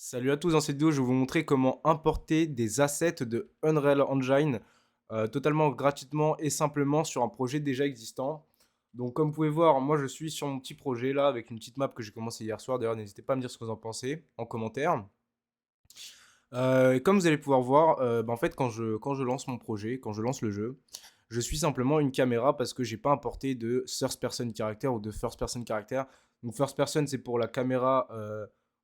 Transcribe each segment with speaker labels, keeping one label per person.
Speaker 1: Salut à tous, dans cette vidéo je vais vous montrer comment importer des assets de Unreal Engine totalement gratuitement et simplement sur un projet déjà existant. Donc comme vous pouvez voir, moi je suis sur mon petit projet là avec une petite map que j'ai commencé hier soir. D'ailleurs n'hésitez pas à me dire ce que vous en pensez en commentaire. Et comme vous allez pouvoir voir, en fait quand je lance mon projet, quand je lance le jeu, je suis simplement une caméra parce que j'ai pas importé de first person character ou de first person character. Donc first person c'est pour la caméra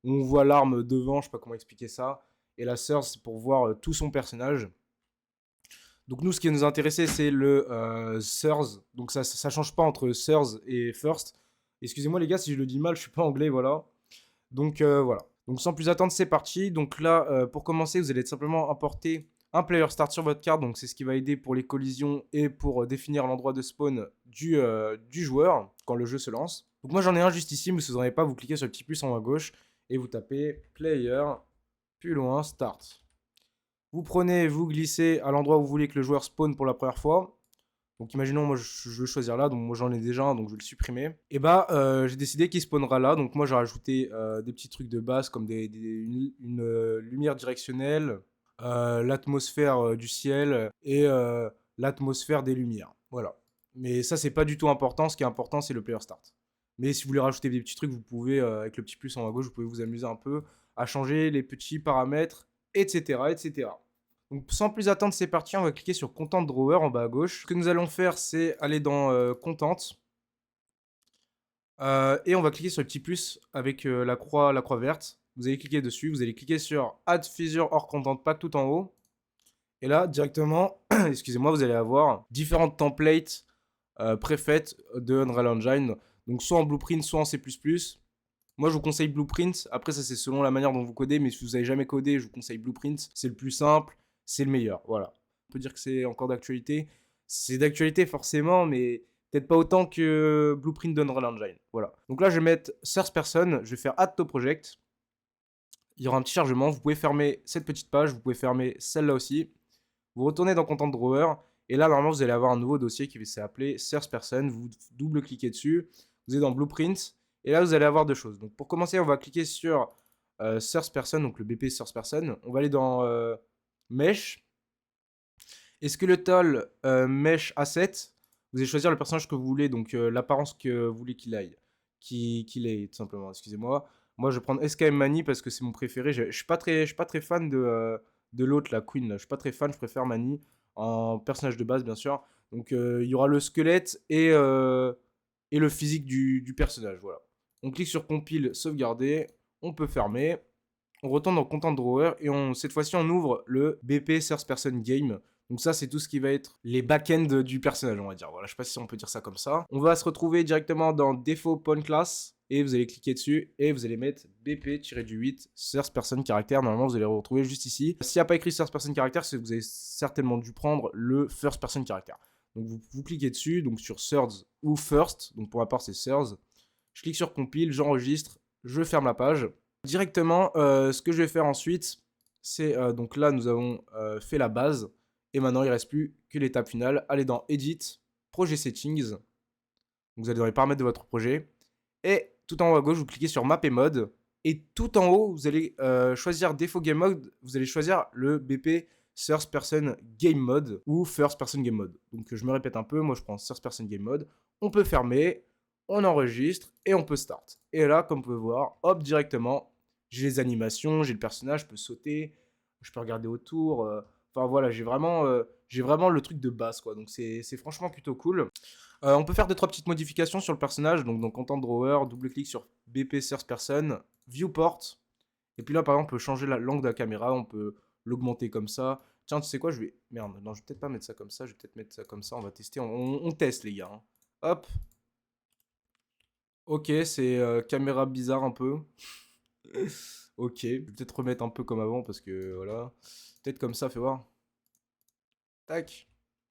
Speaker 1: où on voit l'arme devant, je sais pas comment expliquer ça. Et la third c'est pour voir tout son personnage. Donc nous ce qui nous intéressait c'est le third. Donc ça change pas entre third et first. Excusez-moi les gars si je le dis mal, je suis pas anglais, voilà. Donc voilà. Donc sans plus attendre, c'est parti. Donc là, pour commencer, vous allez simplement importer un player start sur votre carte. Donc c'est ce qui va aider pour les collisions et pour définir l'endroit de spawn du joueur quand le jeu se lance. Donc moi j'en ai un juste ici, mais si vous n'en avez pas, vous cliquez sur le petit plus en haut à gauche et vous tapez player, plus loin, start. Vous prenez, vous glissez à l'endroit où vous voulez que le joueur spawn pour la première fois. Donc imaginons, moi je veux choisir là, donc moi j'en ai déjà un, donc je vais le supprimer. Et bah j'ai décidé qu'il spawnera là, donc moi j'ai rajouté des petits trucs de base comme une lumière directionnelle, l'atmosphère du ciel et l'atmosphère des lumières. Voilà. Mais ça c'est pas du tout important, ce qui est important c'est le player start. Mais si vous voulez rajouter des petits trucs, vous pouvez, avec le petit plus en haut à gauche, vous pouvez vous amuser un peu à changer les petits paramètres, etc. etc. Donc sans plus attendre, c'est parti, on va cliquer sur Content Drawer en bas à gauche. Ce que nous allons faire, c'est aller dans Content. Et on va cliquer sur le petit plus avec la croix verte. Vous allez cliquer dessus, vous allez cliquer sur Add Feature or Content Pack tout en haut. Et là, directement, excusez-moi, vous allez avoir différentes templates préfaites de Unreal Engine. Donc soit en Blueprint, soit en C++. Moi, je vous conseille Blueprint. Après, ça, c'est selon la manière dont vous codez. Mais si vous n'avez jamais codé, je vous conseille Blueprint. C'est le plus simple, c'est le meilleur. Voilà. On peut dire que c'est encore d'actualité. C'est d'actualité forcément, mais peut-être pas autant que Blueprint d'Unreal Engine. Voilà. Donc là, je vais mettre Source Person. Je vais faire Add to Project. Il y aura un petit chargement. Vous pouvez fermer cette petite page. Vous pouvez fermer celle-là aussi. Vous retournez dans Content Drawer. Et là, normalement, vous allez avoir un nouveau dossier qui va s'appeler Source Person. Vous double-cliquez dessus. Vous êtes dans Blueprint. Et là, vous allez avoir deux choses. Donc, pour commencer, on va cliquer sur Source Person, donc le BP Source Person. On va aller dans Mesh. Et Skeletal Mesh Asset. Vous allez choisir le personnage que vous voulez, donc l'apparence que vous voulez qu'il aille. Qu'il ait, tout simplement. Excusez-moi. Moi, je vais prendre SKM Mani parce que c'est mon préféré. Je suis pas très fan de l'autre, la Queen. Là. Je suis pas très fan, je préfère Mani en personnage de base, bien sûr. Donc, il y aura le squelette et le physique du personnage. Voilà. On clique sur Compile, sauvegarder. On peut fermer. On retourne dans Content Drawer et cette fois-ci, on ouvre le BP Source Person Game. Donc ça, c'est tout ce qui va être les back-end du personnage, on va dire. Voilà, je sais pas si on peut dire ça comme ça. On va se retrouver directement dans Default Point Class et vous allez cliquer dessus et vous allez mettre BP-8 Source Person Character. Normalement, vous allez le retrouver juste ici. S'il n'y a pas écrit Source Person Character, c'est que vous avez certainement dû prendre le First Person Character. Donc vous cliquez dessus, donc sur Thirds ou First. Donc pour ma part, c'est Thirds. Je clique sur Compile, j'enregistre, je ferme la page. Directement, ce que je vais faire ensuite, c'est donc là, nous avons fait la base. Et maintenant, il ne reste plus que l'étape finale. Allez dans Edit, Projet Settings. Vous allez dans les paramètres de votre projet. Et tout en haut à gauche, vous cliquez sur Map et Mode. Et tout en haut, vous allez choisir Default Game Mode. Vous allez choisir le BP First Person Game Mode ou First Person Game Mode. Donc je me répète un peu, moi je prends First Person Game Mode. On peut fermer, on enregistre et on peut start. Et là, comme vous pouvez voir, hop, directement, j'ai les animations, j'ai le personnage, je peux sauter, je peux regarder autour. Enfin voilà, j'ai vraiment le truc de base, quoi. Donc c'est franchement plutôt cool. On peut faire 2-3 petites modifications sur le personnage. Donc dans Content Drawer, double-clic sur BP First Person, Viewport. Et puis là, par exemple, on peut changer l'angle de la caméra, on peut l'augmenter comme ça. Tiens, tu sais quoi, je vais... Merde, non, je vais peut-être pas mettre ça comme ça, je vais peut-être mettre ça comme ça, on va tester. On teste, les gars. Hein. Hop. Ok, c'est caméra bizarre un peu. Ok, je vais peut-être remettre un peu comme avant parce que voilà. Peut-être comme ça, fais voir. Tac.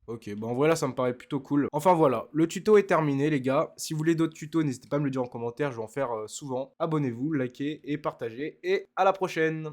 Speaker 1: Ok, bon en vrai là ça me paraît plutôt cool. Enfin voilà, le tuto est terminé les gars. Si vous voulez d'autres tutos, n'hésitez pas à me le dire en commentaire, je vais en faire souvent. Abonnez-vous, likez et partagez. Et à la prochaine.